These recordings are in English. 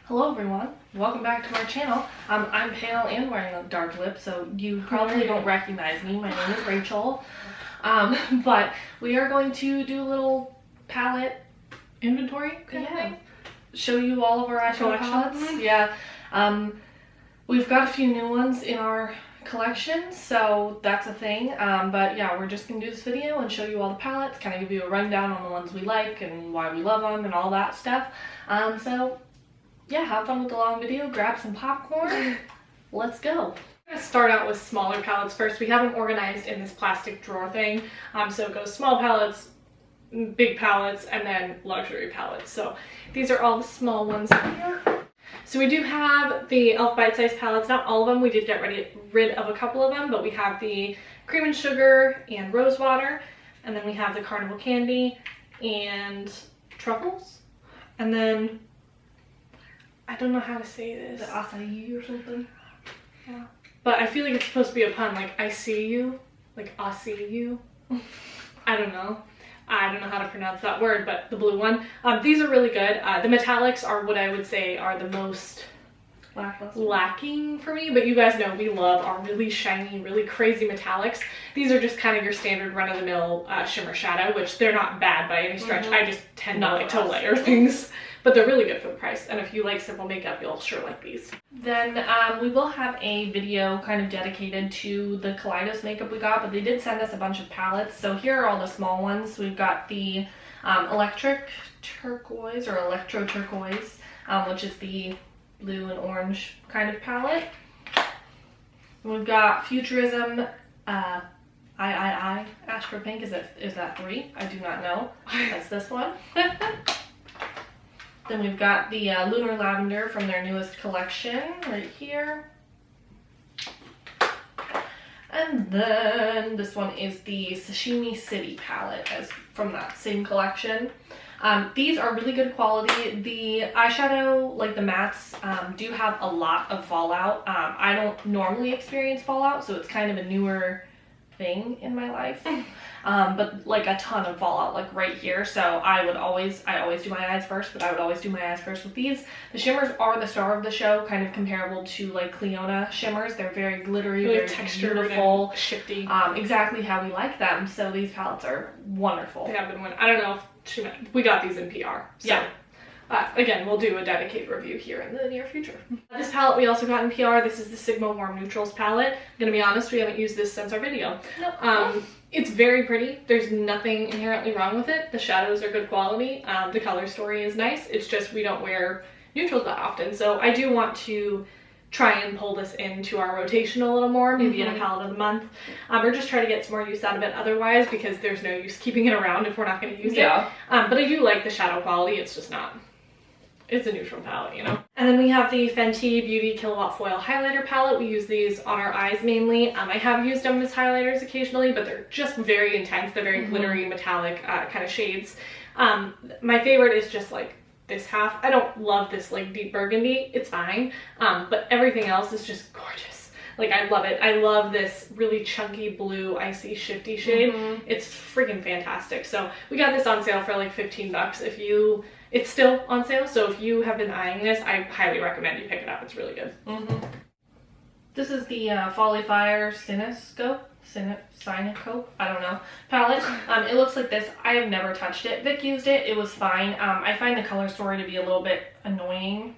Hello everyone, welcome back to our channel. I'm pale and wearing a dark lip, so you probably don't recognize me. My name is Rachel. But we are going to do a little palette inventory kind of thing. Show you all of our eyeshadow palettes. Yeah. We've got a few new ones in our collection, so that's a thing. But yeah, we're just gonna do this video and show you all the palettes, kind of give you a rundown on the ones we like and why we love them and all that stuff. So yeah, have fun with the long video, grab some popcorn, let's go. I'm going to start out with smaller palettes first. We have them organized in this plastic drawer thing. So it goes small palettes, big palettes, and then luxury palettes. So these are all the small ones here. So we do have the e.l.f. bite-sized palettes, not all of them. We did get rid of a couple of them, but we have the cream and sugar and rose water, and then we have the carnival candy and truffles, and then I don't know how to say this. The acai or something. Yeah. But I feel like it's supposed to be a pun, like I see you, like I see you. I don't know. I don't know how to pronounce that word, but the blue one. These are really good. The metallics are what I would say are the most lacking for me, but you guys know we love our really shiny, really crazy metallics. These are just kind of your standard run-of-the-mill shimmer shadow, which they're not bad by any stretch. I just tend not like to layer things. But they're really good for the price, and if you like simple makeup, you'll sure like these. Then we will have a video kind of dedicated to the Kaleidos makeup we got, but they did send us a bunch of palettes. So here are all the small ones. We've got the electric turquoise or electro turquoise, which is the blue and orange kind of palette. We've got Futurism Astro Pink. Is that 3? I do not know. That's this one. Then we've got the Lunar Lavender from their newest collection right here. And then this one is the Sashimi City palette from that same collection. These are really good quality. The eyeshadow, like the mattes, do have a lot of fallout. I don't normally experience fallout, so it's kind of a newer thing in my life. But like a ton of fallout, like right here. So I always do my eyes first, but I would always do my eyes first with these. The shimmers are the star of the show, kind of comparable to like Cliona shimmers. They're very glittery, very textured, beautiful, shifty. Exactly how we like them. So these palettes are wonderful. They have been I don't know if we got these in PR. So. Yeah. Again, we'll do a dedicated review here in the near future. This palette we also got in PR. This is the Sigma Warm Neutrals palette. I'm gonna be honest, we haven't used this since our video. Nope. It's very pretty. There's nothing inherently wrong with it. The shadows are good quality. The color story is nice. It's just we don't wear neutrals that often. So I do want to try and pull this into our rotation a little more, maybe in a palette of the month, or just try to get some more use out of it otherwise, because there's no use keeping it around if we're not going to use it. But I do like the shadow quality. It's just not. It's a neutral palette, you know. And then we have the Fenty Beauty Kilowatt Foil Highlighter Palette. We use these on our eyes mainly. I have used them as highlighters occasionally, but they're just very intense. They're very glittery, metallic kind of shades. My favorite is just like this half. I don't love this like deep burgundy. It's fine. But everything else is just gorgeous. Like, I love it. I love this really chunky blue icy shifty shade. It's freaking fantastic. So we got this on sale for like 15 bucks. It's still on sale, so if you have been eyeing this, I highly recommend you pick it up. It's really good. This is the Folly Fire Cinescope, I don't know, palette. It looks like this. I have never touched it. Vic used it. It was fine. I find the color story to be a little bit annoying.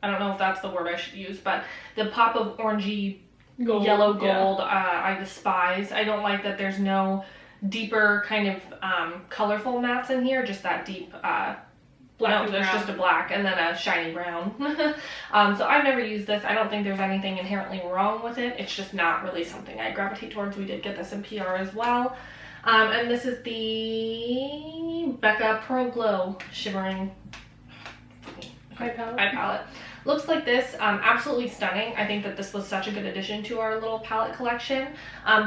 I don't know if that's the word I should use, but the pop of orangey yellow gold, I despise. I don't like that there's no deeper kind of colorful mattes in here, just that deep black. No, there's just a black and then a shiny brown. So I've never used this. I don't think there's anything inherently wrong with it. It's just not really something I gravitate towards. We did get this in PR as well. And this is the Becca Pro Glow Shimmering Eye Palette. Looks like this. Absolutely stunning. I think that this was such a good addition to our little palette collection.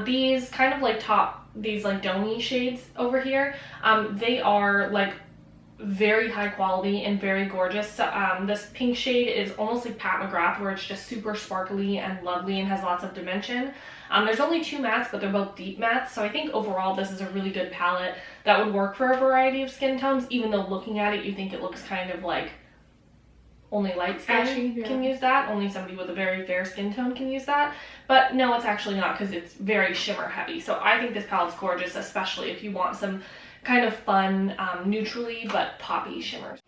These kind of like these like domey shades over here, they are like very high quality and very gorgeous. This pink shade is almost like Pat McGrath, where it's just super sparkly and lovely and has lots of dimension. There's only 2 mattes, but they're both deep mattes, so I think overall this is a really good palette that would work for a variety of skin tones, even though looking at it you think it looks kind of like only light skin Ashy, can use that. Only somebody with a very fair skin tone can use that. But no, it's actually not, because it's very shimmer heavy. So I think this palette's gorgeous, especially if you want some kind of fun, neutrally but poppy shimmers.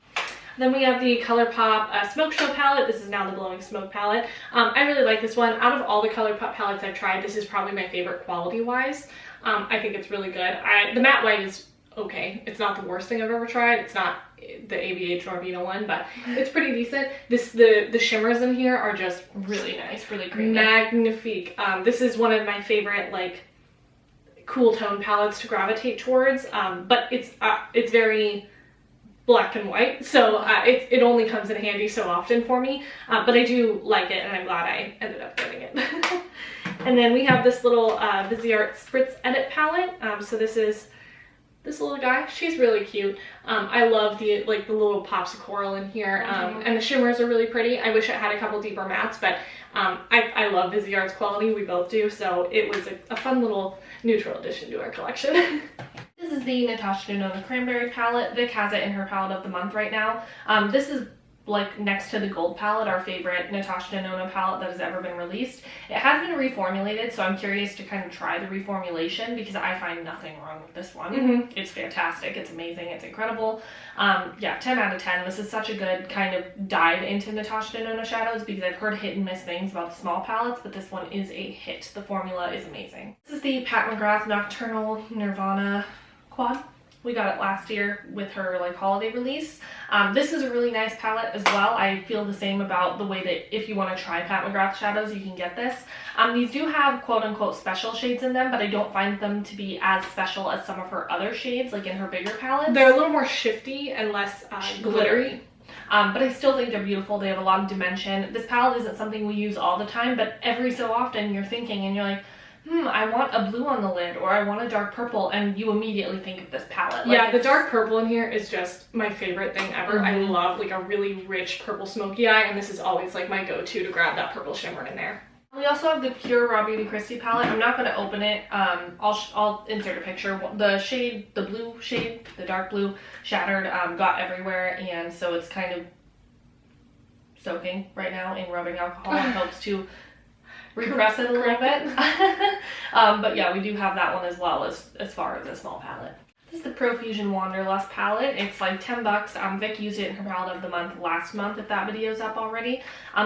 Then we have the ColourPop Smoke Show palette. This is now the Blowing Smoke palette. I really like this one. Out of all the ColourPop palettes I've tried, this is probably my favorite quality-wise. I think it's really good. The matte white is okay. It's not the worst thing I've ever tried. It's not the ABH Norvina one, but it's pretty decent. The shimmers in here are just really nice, really creamy. Magnifique. This is one of my favorite, like, cool tone palettes to gravitate towards, but it's very black and white, so it only comes in handy so often for me, but I do like it, and I'm glad I ended up getting it. And then we have this little Viseart Spritz Edit palette. So this is this little guy. She's really cute. I love the little pops of coral in here, and the shimmers are really pretty. I wish it had a couple deeper mattes, but I love Viseart's quality. We both do, so it was a fun little neutral addition to our collection. This is the Natasha Denona Cranberry palette. Vic has it in her palette of the month right now. This is like next to the gold palette, our favorite Natasha Denona palette that has ever been released. It has been reformulated, so I'm curious to kind of try the reformulation, because I find nothing wrong with this one. It's fantastic, it's amazing, it's incredible. Yeah, 10 out of 10. This is such a good kind of dive into Natasha Denona shadows, because I've heard hit and miss things about the small palettes, but this one is a hit. The formula is amazing. This is the Pat McGrath Nocturnal Nirvana quad. We got it last year with her like holiday release. This is a really nice palette as well. I feel the same about the way that if you want to try Pat McGrath shadows, you can get this. These do have quote unquote special shades in them, but I don't find them to be as special as some of her other shades, like in her bigger palettes. They're a little more shifty and less glittery. But I still think they're beautiful. They have a lot of dimension. This palette isn't something we use all the time, but every so often you're thinking and you're like, I want a blue on the lid, or I want a dark purple, and you immediately think of this palette. Like, yeah, the dark purple in here is just my favorite thing ever. I love like a really rich purple smoky eye, and this is always like my go-to to grab that purple shimmer in there. We also have the Pure Raw Beauty Christie palette. I'm not going to open it. I'll insert a picture. The shade, the blue shade, the dark blue, Shattered, got everywhere, and so it's kind of soaking right now in rubbing alcohol in hopes to repress it a little bit. But yeah, we do have that one as well as far as a small palette. This is the Profusion Wanderlust palette. It's like 10 bucks. Vic used it in her palette of the month last month, if that video's up already.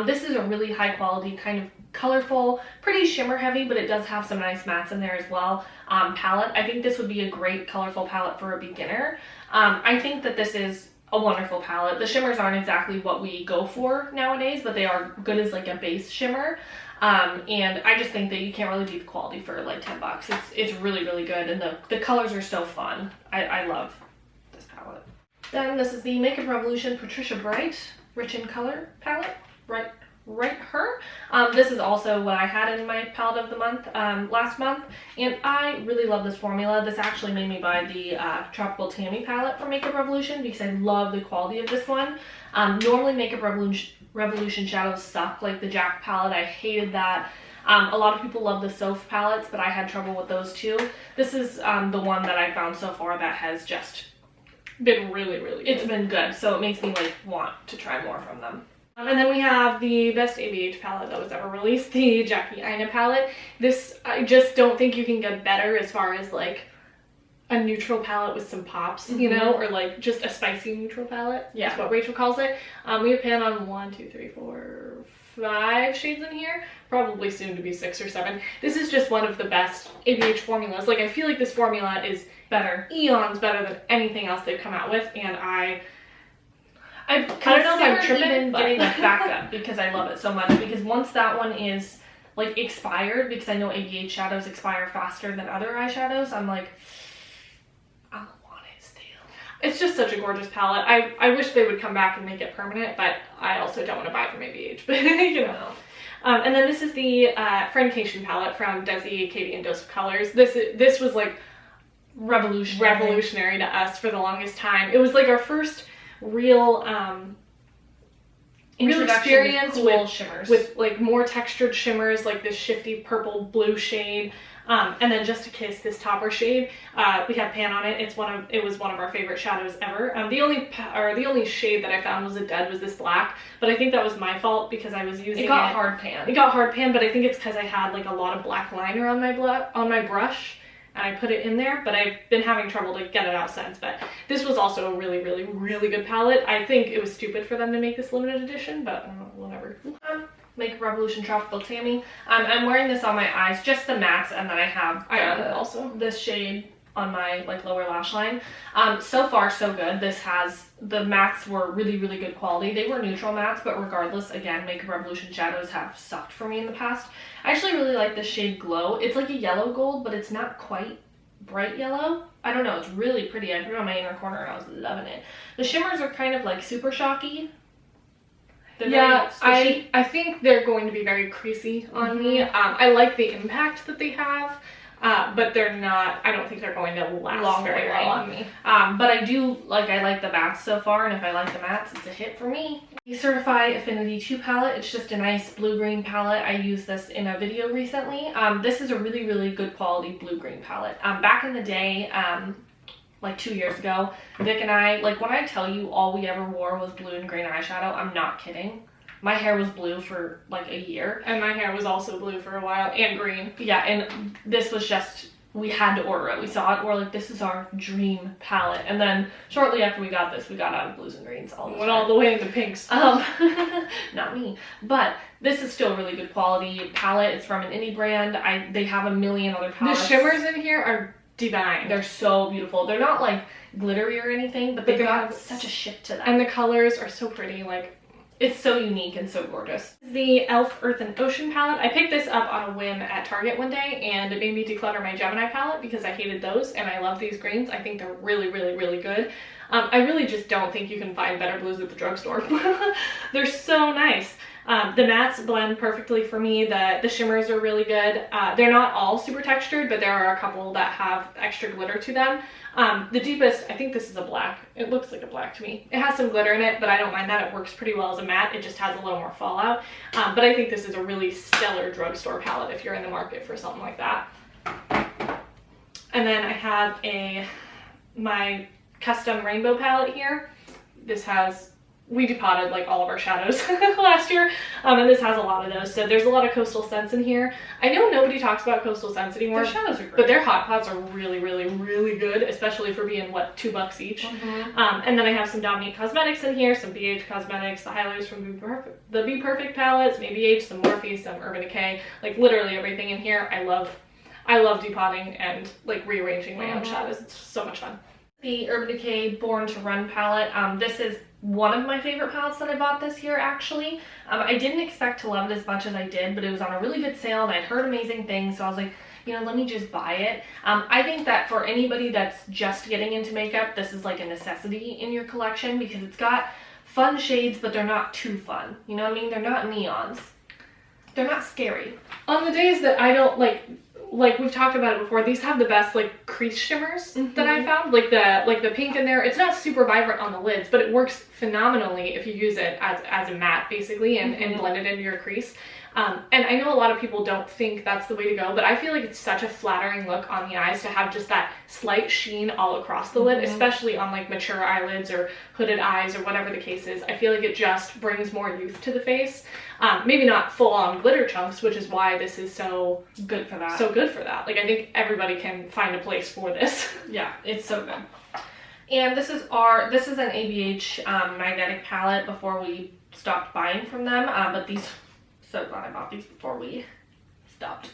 This is a really high quality, kind of colorful, pretty shimmer heavy, but it does have some nice mattes in there as well, palette. I think this would be a great colorful palette for a beginner. I think that this is a wonderful palette. The shimmers aren't exactly what we go for nowadays, but they are good as like a base shimmer. And I just think that you can't really beat the quality for like 10 bucks. It's really, really good, and the colors are so fun. I love this palette. Then this is the Makeup Revolution Patricia Bright Rich in Color palette. Right her. This is also what I had in my palette of the month last month, and I really love this formula. This actually made me buy the Tropical Tammy palette from Makeup Revolution, because I love the quality of this one. Normally Makeup Revolution shadows suck, like the Jack palette. I hated that. A lot of people love the Soph palettes, but I had trouble with those too. This is the one that I found so far that has just Been really, really good. It's been good, so it makes me like want to try more from them. And then we have the best ABH palette that was ever released, the Jackie Aina palette. This, I just don't think you can get better as far as like a neutral palette with some pops, you know, or like just a spicy neutral palette. Yeah, that's what Rachel calls it. We have pan on 1, 2, 3, 4, 5 shades in here, probably soon to be 6 or 7. This is just one of the best ABH formulas. Like, I feel like this formula is eons better than anything else they've come out with, and I don't know if I'm tripping, but getting a backup because I love it so much. Because once that one is like expired, because I know ABH shadows expire faster than other eyeshadows, I'm like, I want it still. It's just such a gorgeous palette. I wish they would come back and make it permanent, but I also don't want to buy from ABH, but you know. And then this is the Friendcation palette from Desi, Katie, and Dose of Colors. This was like revolutionary to us for the longest time. It was like our first real experience with shimmers, with like more textured shimmers, like this shifty purple blue shade. And then Just a Kiss, this topper shade, we have pan on it. It was one of our favorite shadows ever. The only shade that I found was a dud was this black, but I think that was my fault because I was using it. It got hard pan. It got hard pan, but I think it's because I had like a lot of black liner on my brush. And I put it in there, but I've been having trouble to get it out since. But this was also a really, really, really good palette. I think it was stupid for them to make this limited edition, but whatever. Makeup Revolution Tropical Tammy. I'm wearing this on my eyes, just the mattes, and then I have also this shade on my like lower lash line. So far so good. The mattes were really, really good quality. They were neutral mattes, but regardless, again, Makeup Revolution shadows have sucked for me in the past. I actually really like this shade Glow. It's like a yellow gold, but it's not quite bright yellow. I don't know, it's really pretty. I put it on my inner corner and I was loving it. The shimmers are kind of like super shocky. Yeah, I think they're going to be very creasy on me. I like the impact that they have, but they're not, I don't think they're going to last very well on me. But I like the mattes so far, and if I like the mattes, it's a hit for me. The Certify Affinity 2 palette, it's just a nice blue-green palette. I used this in a video recently. This is a really, really good quality blue-green palette. Back in the day, like 2 years ago, Vic and I, like when I tell you all we ever wore was blue and green eyeshadow, I'm not kidding. My hair was blue for like a year. And my hair was also blue for a while, and green. Yeah, and this was just, we had to order it. We saw it, we're like, this is our dream palette. And then shortly after we got this, we got out of blues and greens all the time. Went all the way into pinks. Not me. But this is still a really good quality palette. It's from an indie brand. They have a million other palettes. The shimmers in here are divine. They're so beautiful. They're not like glittery or anything, but they've got such a shift to them. And the colors are so pretty. Like, it's so unique and so gorgeous. The e.l.f. Earth and Ocean palette. I picked this up on a whim at Target one day, and it made me declutter my Gemini palette because I hated those, and I love these greens. I think they're really, really, really good. I really just don't think you can find better blues at the drugstore. They're so nice. The mattes blend perfectly for me. The shimmers are really good. They're not all super textured, but there are a couple that have extra glitter to them. The deepest, I think this is a black. It looks like a black to me. It has some glitter in it, but I don't mind that. It works pretty well as a matte. It just has a little more fallout. But I think this is a really stellar drugstore palette if you're in the market for something like that. And then I have my custom rainbow palette here. This has, we depotted like all of our shadows last year, and this has a lot of those. So there's a lot of Coastal Scents in here. I know nobody talks about Coastal Scents anymore. Their shadows are great. But their hot pots are really, really, really good, especially for being, what, $2 each. And then I have some Dominique Cosmetics in here, some BH Cosmetics, the highlighters from the Be Perfect palettes, maybe BH, some Morphe, some Urban Decay, like literally everything in here. I love depotting and like rearranging my own shadows. It's so much fun. The Urban Decay Born to Run palette. This is one of my favorite palettes that I bought this year, actually. I didn't expect to love it as much as I did, but it was on a really good sale and I'd heard amazing things, so I was like, you know, let me just buy it. I think that for anybody that's just getting into makeup, this is like a necessity in your collection because it's got fun shades, but they're not too fun. You know what I mean? They're not neons. They're not scary. On the days that I don't like we've talked about it before, these have the best like crease shimmers that I found. Like the pink in there, it's not super vibrant on the lids, but it works phenomenally if you use it as a matte basically and blend it into your crease. And I know a lot of people don't think that's the way to go, but I feel like it's such a flattering look on the eyes to have just that slight sheen all across the lid, especially on like mature eyelids or hooded eyes or whatever the case is. I feel like it just brings more youth to the face. Maybe not full-on glitter chunks, which is why this is so good for that. Like, I think everybody can find a place for this. Yeah, it's so good. And this is an ABH magnetic palette before we stopped buying from them, but these, so glad I bought these before we stopped.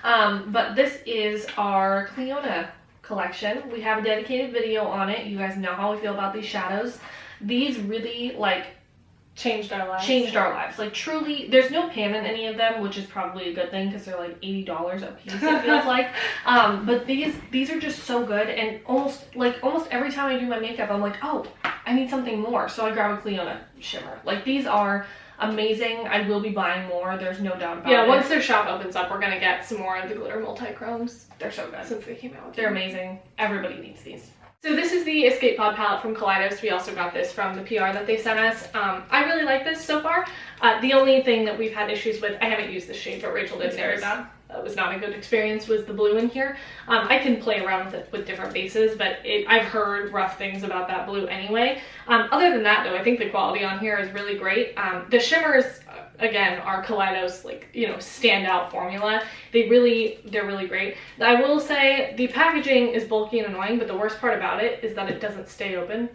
But this is our Cleona collection. We have a dedicated video on it. You guys know how we feel about these shadows. These really like changed our lives. Like truly, there's no pan in any of them, which is probably a good thing because they're like $80 a piece, it feels like. But these are just so good, and almost every time I do my makeup, I'm like, oh, I need something more, so I grab a Cleona shimmer. Like, these are amazing. I will be buying more, there's no doubt about it. Yeah, once their shop opens up, we're gonna get some more of the glitter multi-chromes. They're so good. Since they came out. They're amazing. Everybody needs these. So this is the Escape Pod palette from Kaleidos. We also got this from the PR that they sent us. I really like this so far. The only thing that we've had issues with, I haven't used this shade, but Rachel did. It's very bad. was not a good experience was the blue in here. I can play around with it with different bases, but I've heard rough things about that blue anyway. Other than that though, I think the quality on here is really great. The shimmers, again, are Kaleido's, like, you know, standout formula. They're really great. I will say the packaging is bulky and annoying, but the worst part about it is that it doesn't stay open.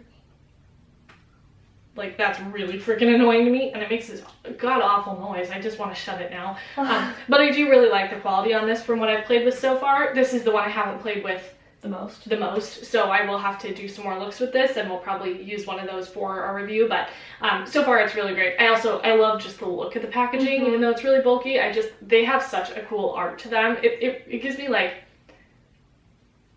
Like, that's really freaking annoying to me, and it makes this god-awful noise. I just want to shut it now. But I do really like the quality on this from what I've played with so far. This is the one I haven't played with the most, so I will have to do some more looks with this, and we'll probably use one of those for our review. But so far it's really great. I love just the look of the packaging, even though it's really bulky. They have such a cool art to them. It gives me like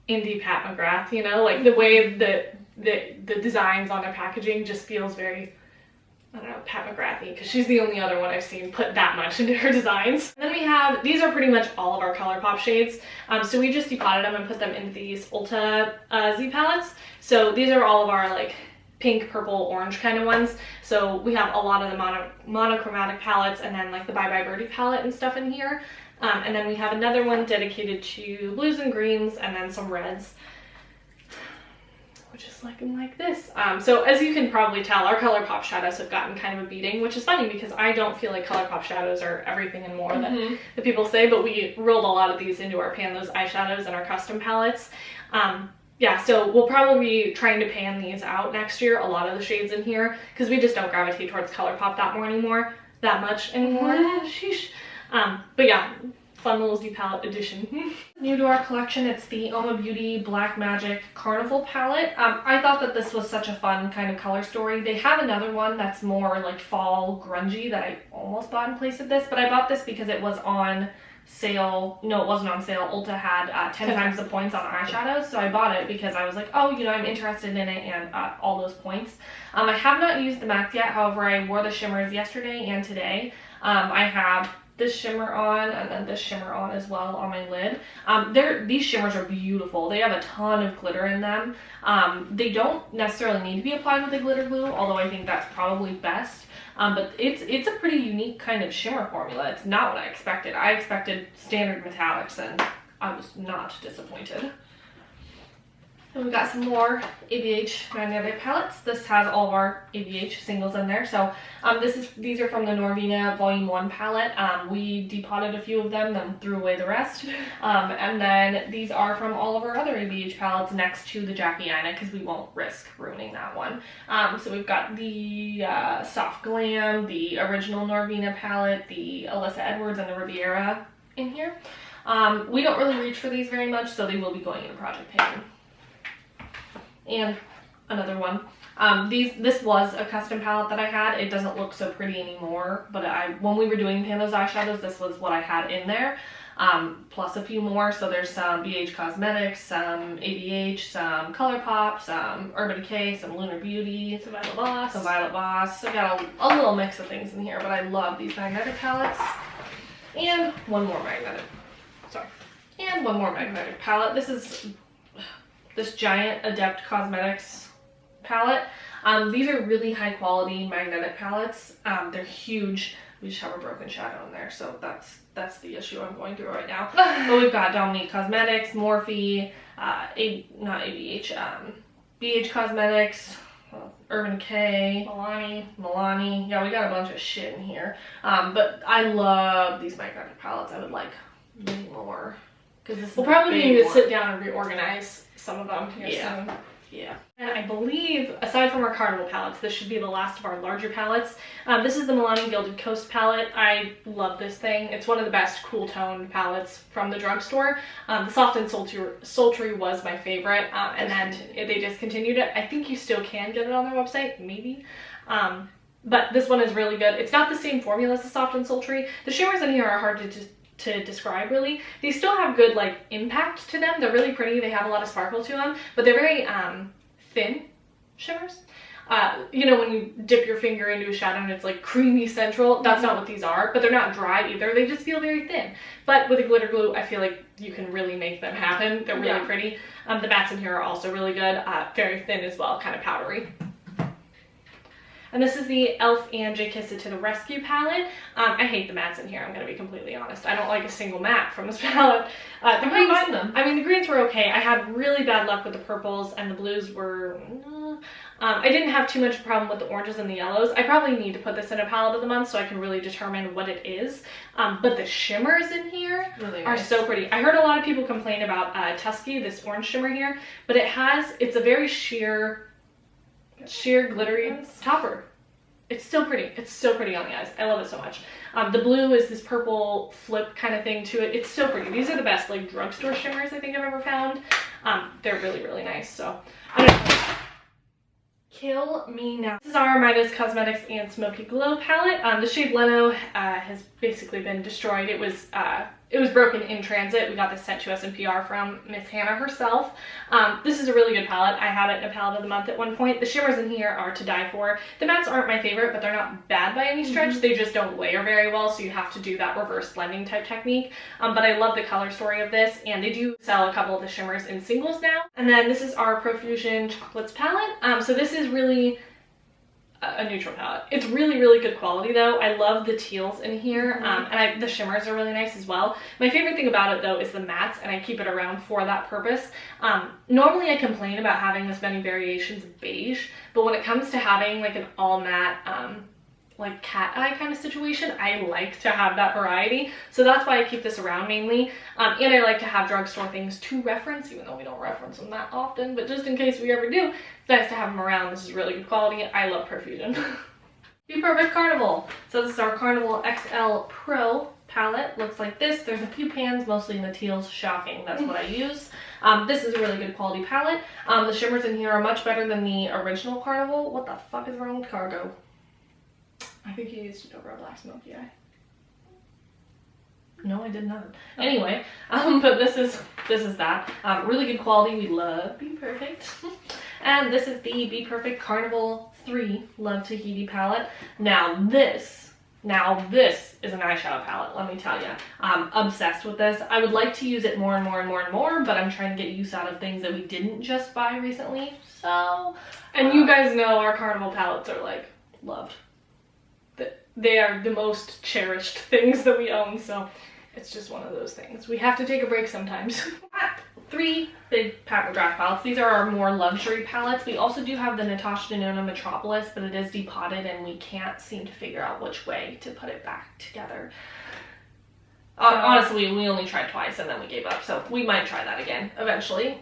indie Pat McGrath, you know, like the way the designs on their packaging just feels very, I don't know, Pat McGrathy, because she's the only other one I've seen put that much into her designs. And then we have, these are pretty much all of our ColourPop shades. So we just depotted them and put them into these Ulta Z palettes. So these are all of our like pink, purple, orange kind of ones. So we have a lot of the monochromatic palettes, and then like the Bye Bye Birdie palette and stuff in here. And then we have another one dedicated to blues and greens, and then some reds, which is looking like this. So as you can probably tell, our ColourPop shadows have gotten kind of a beating, which is funny because I don't feel like ColourPop shadows are everything and more that people say, but we rolled a lot of these into our Pan Those eyeshadows and our custom palettes. Yeah, so we'll probably be trying to pan these out next year, a lot of the shades in here, because we just don't gravitate towards ColourPop that much anymore. Sheesh. But yeah, fun little Z palette edition. New to our collection, it's the Oma Beauty Black Magic Carnival palette. I thought that this was such a fun kind of color story. They have another one that's more like fall grungy that I almost bought in place of this, but I bought this because it was on sale. No, it wasn't on sale. Ulta had 10 times the points on eyeshadows, so I bought it because I was like, oh, you know, I'm interested in it and all those points. I have not used the mattes yet. However, I wore the shimmers yesterday and today. I have this shimmer on and then this shimmer on as well on my lid. These shimmers are beautiful. They have a ton of glitter in them. They don't necessarily need to be applied with a glitter glue, although I think that's probably best. But it's a pretty unique kind of shimmer formula. It's not what I expected. I expected standard metallics, and I was not disappointed. And we got some more ABH magnetic palettes. This has all of our ABH singles in there. So these are from the Norvina Volume 1 palette. We depotted a few of them, then threw away the rest. And then these are from all of our other ABH palettes next to the Jackie Aina, because we won't risk ruining that one. So we've got the Soft Glam, the original Norvina palette, the Alyssa Edwards, and the Riviera in here. We don't really reach for these very much, so they will be going into Project Pan. And another one. This was a custom palette that I had. It doesn't look so pretty anymore, but when we were doing Pan Those eyeshadows, this was what I had in there, plus a few more. So there's some BH Cosmetics, some ABH, some ColourPop, some Urban Decay, some Lunar Beauty, some Violet Boss. I got a little mix of things in here, but I love these magnetic palettes. And one more magnetic palette. This is this giant Adept Cosmetics palette. These are really high quality magnetic palettes. They're huge. We just have a broken shadow in there, so that's the issue I'm going through right now. But we've got Dominique Cosmetics, Morphe, BH Cosmetics, Urban Decay, Milani. Yeah, we got a bunch of shit in here. But I love these magnetic palettes. I would like many more. We'll probably need to sit down and reorganize some of them here soon. Yeah. And I believe, aside from our Carnival palettes, this should be the last of our larger palettes. This is the Milani Gilded Coast palette. I love this thing. It's one of the best cool toned palettes from the drugstore. The Soft and Sultry was my favorite, and then they discontinued it. I think you still can get it on their website, maybe. But this one is really good. It's not the same formula as the Soft and Sultry. The shimmers in here are hard to describe, really. They still have good like impact to them. They're really pretty. They have a lot of sparkle to them, but they're very thin shimmers. You know, when you dip your finger into a shadow and it's like creamy central, that's not what these are, but they're not dry either. They just feel very thin. But with a glitter glue, I feel like you can really make them happen. They're really pretty. The mattes in here are also really good. Very thin as well, kind of powdery. And this is the e.l.f. and J Kiss It to the Rescue palette. I hate the mattes in here, I'm going to be completely honest. I don't like a single matte from this palette. The greens, mind them. I mean, the greens were okay. I had really bad luck with the purples, and the blues were... I didn't have too much problem with the oranges and the yellows. I probably need to put this in a palette of the month so I can really determine what it is. But the shimmers in here are so pretty. I heard a lot of people complain about Tusky, this orange shimmer here, but it's a very sheer glittery topper. It's still pretty. It's so pretty on the eyes. I love it so much. The blue is this purple flip kind of thing to it. It's so pretty. These are the best like drugstore shimmers I think I've ever found. They're really, really nice. So I don't know. Kill Me Now. This is our Midas Cosmetics and Smoky Glow palette. The shade Leno has basically been destroyed. It was broken in transit. We got this sent to us in PR from Miss Hannah herself. This is a really good palette. I had it in a palette of the month at one point. The shimmers in here are to die for. The mattes aren't my favorite, but they're not bad by any stretch. They just don't layer very well, so you have to do that reverse blending type technique. But I love the color story of this, and they do sell a couple of the shimmers in singles now. And then this is our Profusion Chocolates palette. So this is really a neutral palette. It's really, really good quality though. I love the teals in here, and the shimmers are really nice as well. My favorite thing about it though is the mattes, and I keep it around for that purpose. Normally I complain about having this many variations of beige, but when it comes to having like an all matte like cat eye kind of situation, I like to have that variety. So that's why I keep this around mainly. And I like to have drugstore things to reference, even though we don't reference them that often, but just in case we ever do, it's nice to have them around. This is really good quality. I love Profusion. Be Perfect Carnival. So this is our Carnival XL Pro palette. Looks like this. There's a few pans, mostly in the teals. Shocking. That's what I use. This is a really good quality palette. The shimmers in here are much better than the original Carnival. What the fuck is wrong with Cargo? I think he used it over a black smoky eye. No, I did not. Anyway, but this is that. Really good quality. We love Be Perfect. And this is the Be Perfect Carnival 3 Love Tahiti palette. Now this is an eyeshadow palette, let me tell you. I'm obsessed with this. I would like to use it more and more and more and more, but I'm trying to get use out of things that we didn't just buy recently. So, and you guys know our Carnival palettes are like loved. They are the most cherished things that we own, so it's just one of those things. We have to take a break sometimes. 3 big Pat McGrath palettes. These are our more luxury palettes. We also do have the Natasha Denona Metropolis, but it is depotted and we can't seem to figure out which way to put it back together. Honestly, we only tried twice and then we gave up, so we might try that again eventually.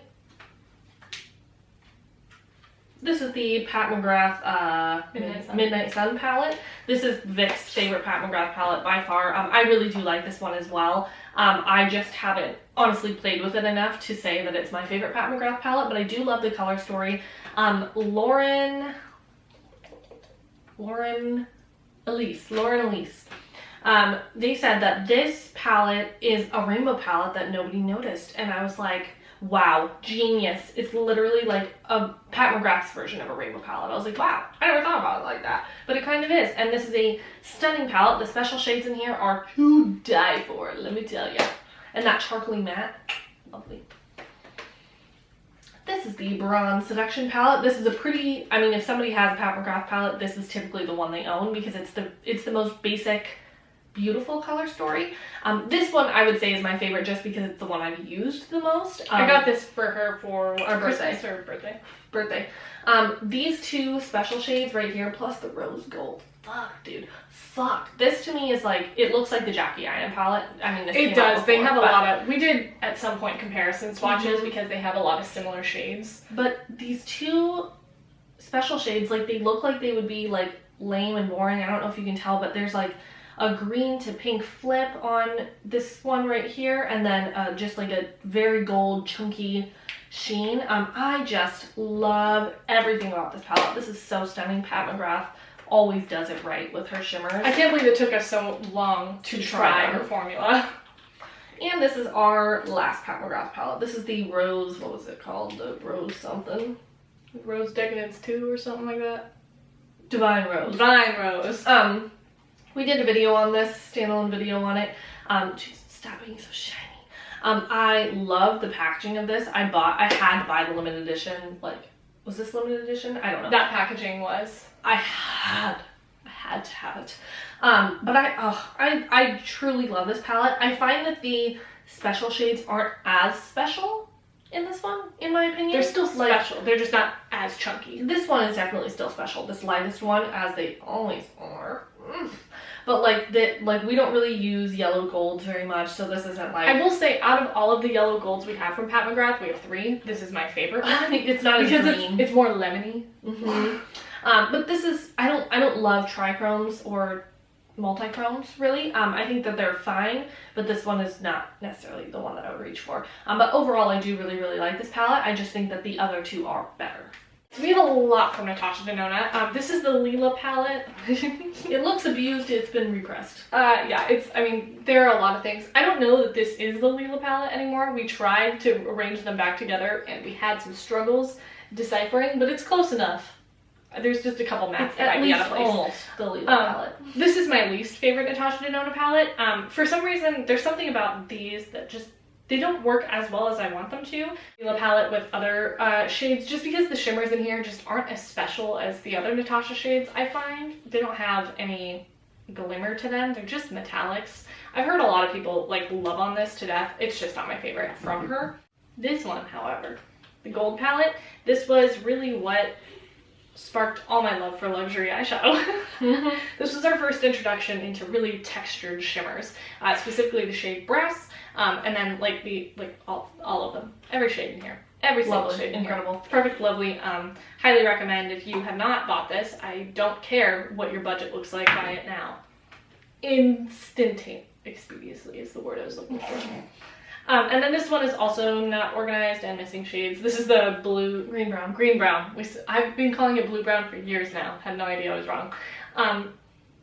This is the Pat McGrath Midnight Sun palette. This is Vic's favorite Pat McGrath palette by far. I really do like this one as well. I just haven't honestly played with it enough to say that it's my favorite Pat McGrath palette, but I do love the color story. Lauren Elise. They said that this palette is a rainbow palette that nobody noticed, and I was like, wow, genius. It's literally like a Pat McGrath's version of a rainbow palette. I was like, wow, I never thought about it like that. But it kind of is. And this is a stunning palette. The special shades in here are to die for, let me tell you. And that charcoaly matte, lovely. This is the Bronze Seduction palette. This is a pretty, I mean, if somebody has a Pat McGrath palette, this is typically the one they own because it's the most basic, beautiful color story. This one I would say is my favorite just because it's the one I've used the most. I got this for her for our birthday. Birthday. These 2 special shades right here plus the rose gold. Fuck, dude. Fuck. This to me is like, it looks like the Jackie Aina palette. I mean, this it does. Before, they have a lot of, we did at some point comparison swatches because they have a lot of similar shades. But these 2 special shades, like they look like they would be like lame and boring. I don't know if you can tell, but there's like a green to pink flip on this one right here, and then just like a very gold chunky sheen. I just love everything about this palette. This is so stunning. Pat McGrath always does it right with her shimmers. I can't believe it took us so long to try her formula. And this is our last Pat McGrath palette. This is the Rose, what was it called? The Rose something. Rose Decadence 2 or something like that? Divine Rose. Divine Rose. We did a video on this, standalone video on it. Jesus, stop being so shiny. I love the packaging of this. I had to buy the limited edition, like, was this limited edition? I don't know. That packaging was. I had to have it. But I truly love this palette. I find that the special shades aren't as special in this one, in my opinion. They're still special. They're just not as chunky. This one is definitely still special. This lightest one, as they always are. But like we don't really use yellow golds very much, so this isn't like. I will say, out of all of the yellow golds we have from Pat McGrath, we have 3. This is my favorite one. It's not because as green. It's more lemony. But this is I don't love trichromes or multi-chromes really. I think that they're fine, but this one is not necessarily the one that I would reach for. But overall, I do really like this palette. I just think that the other two are better. So we have a lot from Natasha Denona. This is the Lila palette. It looks abused. It's been repressed. Yeah, I mean, there are a lot of things. I don't know that this is the Lila palette anymore. We tried to arrange them back together, and we had some struggles deciphering, but it's close enough. There's just a couple mattes that might be out of place. Almost the Lila palette. This is my least favorite Natasha Denona palette. For some reason, there's something about these that just, they don't work as well as I want them to. Lila palette with other shades, just because the shimmers in here just aren't as special as the other Natasha shades, I find. They don't have any glimmer to them. They're just metallics. I've heard a lot of people like love on this to death. It's just not my favorite from her. This one, however, the gold palette, this was really what sparked all my love for luxury eyeshadow. This was our first introduction into really textured shimmers, specifically the shade Brass, and then like all of them, every shade in here, every single shade in incredible, here. Perfect, lovely. Highly recommend. If you have not bought this, I don't care what your budget looks like, buy it now. Expeditiously is the word I was looking for. And then this one is also not organized and missing shades. This is the green brown. I've been calling it blue brown for years now. Had no idea I was wrong.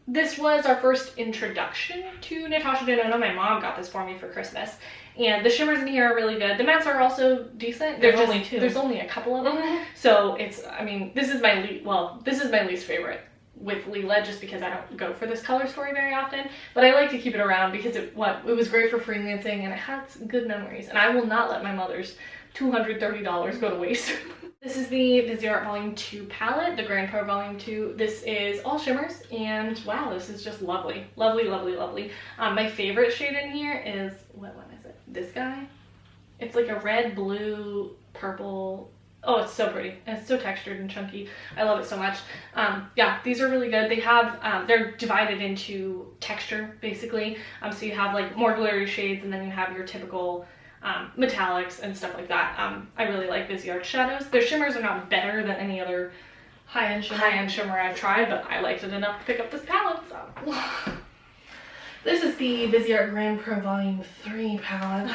This was our first introduction to Natasha Denona. My mom got this for me for Christmas. And the shimmers in here are really good. The mattes are also decent. There's only 2. There's only a couple of them. So it's, I mean, this is my least favorite with Lila, just because I don't go for this color story very often, but I like to keep it around because it was great for freelancing and it had some good memories, and I will not let my mother's $230 go to waste. This is the Viseart Volume 2 palette, the Grand Pro Volume 2. This is all shimmers, and wow, this is just lovely. Lovely. My favorite shade in here is, what one is it? This guy? It's like a red, blue, purple. Oh, it's so pretty. And it's so textured and chunky. I love it so much. Yeah, these are really good. They have, they're divided into texture, basically. So you have like more glittery shades, and then you have your typical metallics and stuff like that. I really like Viseart shadows. Their shimmers are not better than any other high-end shimmer I've tried, but I liked it enough to pick up this palette, so. This is the Viseart Grand Pro Volume 3 palette.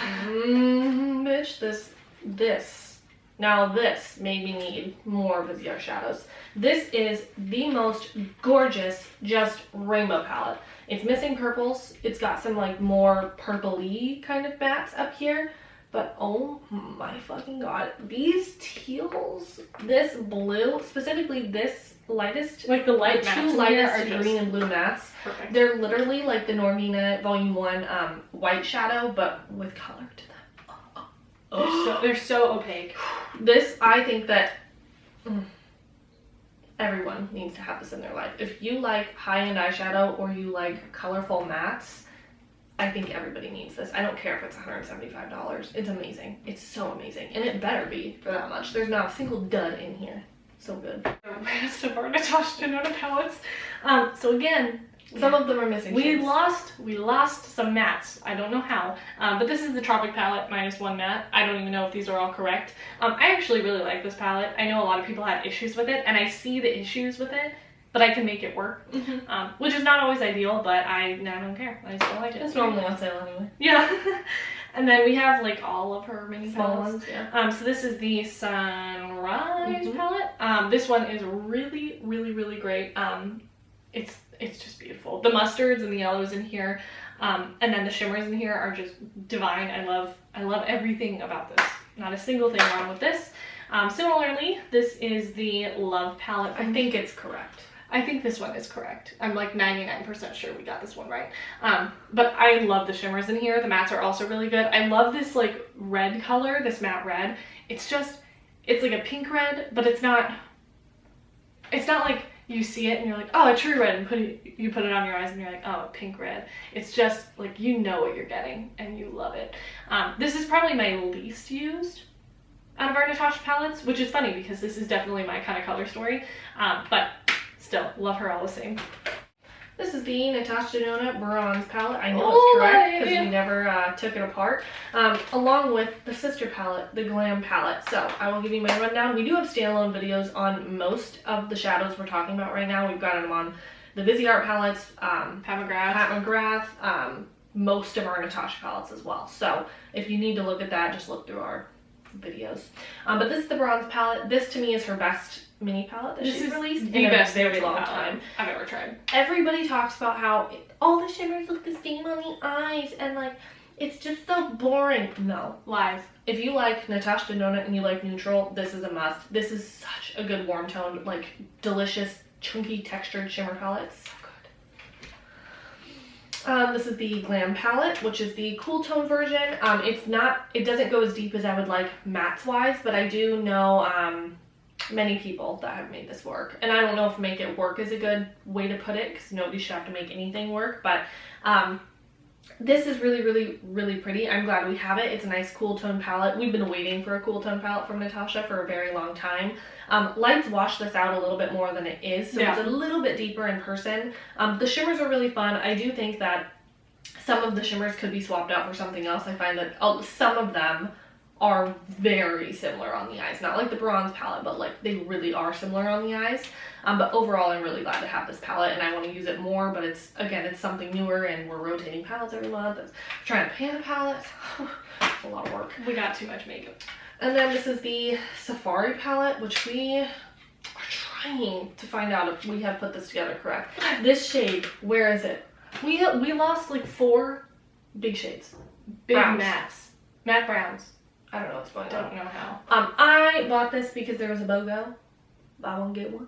Bitch, Now this made me need more Viseart shadows. This is the most gorgeous, just rainbow palette. It's missing purples. It's got some like more purpley kind of mattes up here. But oh my fucking god. These teals, this blue, specifically this lightest, like the light mattes, two lightest are green and blue mattes. Perfect. They're literally like the Normina Volume 1 white shadow, but with color to them. They're so opaque. This, I think that everyone needs to have this in their life. If you like high-end eyeshadow or you like colorful mattes, I think everybody needs this. I don't care if it's $175. It's amazing. It's so amazing. And it better be for that much. There's not a single dud in here. So good. The rest of our Natasha Denona palettes. So again, some of them are missing we lost some mattes. I don't know how, but this is the Tropic palette minus 1 matte. I don't even know if these are all correct. I actually really like this palette. I know a lot of people had issues with it, and I see the issues with it, but I can make it work, which is not always ideal, but I don't care. I still like it. It's normally on sale anyway. Yeah. And then we have like all of her mini small palettes. ones, yeah. So this is the Sunrise palette. This one is really great. It's just beautiful. The mustards and the yellows in here, and then the shimmers in here are just divine. I love everything about this. Not a single thing wrong with this. Similarly, this is the Love palette. I think it's correct. I think this one is correct. I'm like 99% sure we got this one right. But I love the shimmers in here. The mattes are also really good. I love this like red color, this matte red. It's like a pink red, but it's not like you see it and you're like, oh, a true red, and you put it on your eyes and you're like, oh, a pink red. It's just like, you know what you're getting and you love it. This is probably my least used out of our Natasha palettes, which is funny because this is definitely my kind of color story, but still love her all the same. This is the Natasha Denona Bronze palette. I know it's correct because we never took it apart. Along with the sister palette, the Glam palette. So I will give you my rundown. We do have standalone videos on most of the shadows we're talking about right now. We've got them on the Viseart palettes, Pat McGrath, most of our Natasha palettes as well. So if you need to look at that, just look through our videos. But this is the Bronze palette. This to me is her best mini palette that she's released in a very long time I've ever tried. Everybody talks about how all the shimmers look the same on the eyes and like it's just so boring. No, lies. If you like Natasha Denona and you like neutral, this is a must. This is such a good warm toned, like delicious, chunky textured shimmer palette. It's so good. This is the Glam palette, which is the cool tone version. It doesn't go as deep as I would like mattes wise, but I do know many people that have made this work, and I don't know if make it work is a good way to put it because nobody should have to make anything work, but this is really pretty. I'm glad we have it. It's a nice cool tone palette. We've been waiting for a cool tone palette from Natasha for a very long time. Lights wash this out a little bit more than it is, so it's a little bit deeper in person. The shimmers are really fun. I do think that some of the shimmers could be swapped out for something else. I find that some of them are very similar on the eyes. Not like the Bronze palette, but like they really are similar on the eyes. But overall, I'm really glad to have this palette and I want to use it more, but it's something newer and we're rotating palettes every month. I'm trying to pan a palette. It's a lot of work. We got too much makeup. And then this is the Safari palette, which we are trying to find out if we have put this together correct. This shade, where is it? We lost like 4 big shades. Big mattes. Matte browns. I don't know what's going on. Don't know how. I bought this because there was a BOGO. Buy one, get one.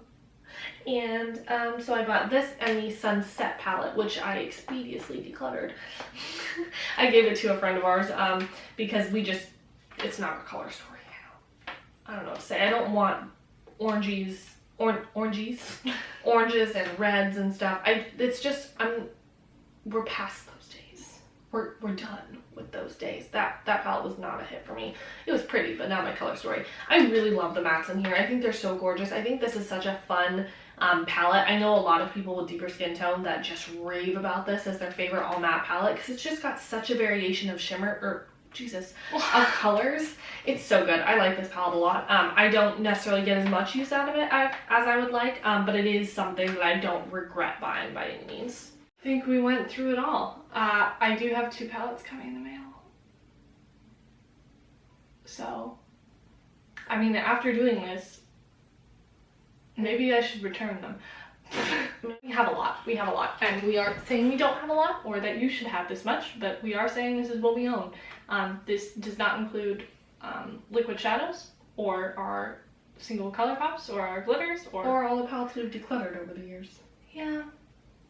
And so I bought this and the Sunset palette, which I expeditiously decluttered. I gave it to a friend of ours because it's not a color story now. I don't know what to say. I don't want oranges and reds and stuff. We're past those days. We're done with those days. That palette was not a hit for me. It was pretty, but not my color story. I really love the mattes in here. I think they're so gorgeous. I think this is such a fun palette. I know a lot of people with deeper skin tone that just rave about this as their favorite all matte palette because it's just got such a variation of of colors. It's so good. I like this palette a lot. I don't necessarily get as much use out of it as I would like, but it is something that I don't regret buying by any means. I think we went through it all. I do have 2 palettes coming in the mail. So, I mean, after doing this, maybe I should return them. We have a lot. And we aren't saying we don't have a lot or that you should have this much, but we are saying this is what we own. This does not include liquid shadows or our single color pops or our glitters or all the palettes we've decluttered over the years. Yeah.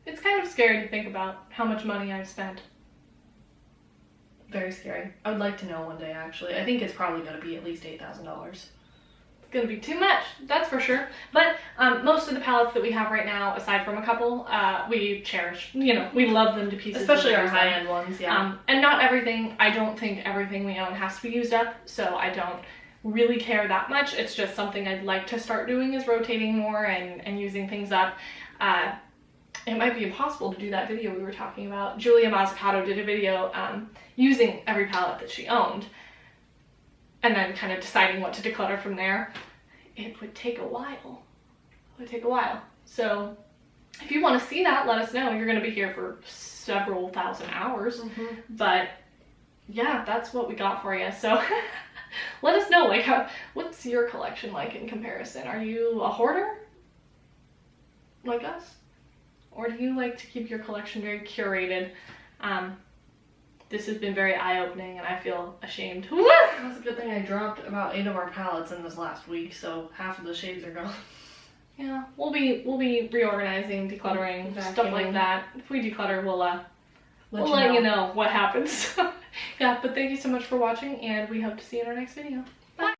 It's kind of scary to think about how much money I've spent. Very scary. I would like to know one day, actually. I think it's probably going to be at least $8,000. It's going to be too much, that's for sure. But most of the palettes that we have right now, aside from a couple, we cherish. You know, we love them to pieces. Especially our high-end ones, yeah. And not everything, I don't think everything we own has to be used up, so I don't really care that much. It's just something I'd like to start doing is rotating more and using things up. It might be impossible to do that video we were talking about. Julia Mazzucato did a video using every palette that she owned and then kind of deciding what to declutter from there. It would take a while. So if you want to see that, let us know. You're going to be here for several thousand hours. But yeah, that's what we got for you. So let us know, like, what's your collection like in comparison? Are you a hoarder like us? Or do you like to keep your collection very curated? This has been very eye-opening and I feel ashamed. That's a good thing I dropped about 8 of our palettes in this last week, so half of the shades are gone. Yeah, we'll be reorganizing, decluttering, stuff like that. If we declutter, we'll let you know what happens. Yeah, but thank you so much for watching and we hope to see you in our next video.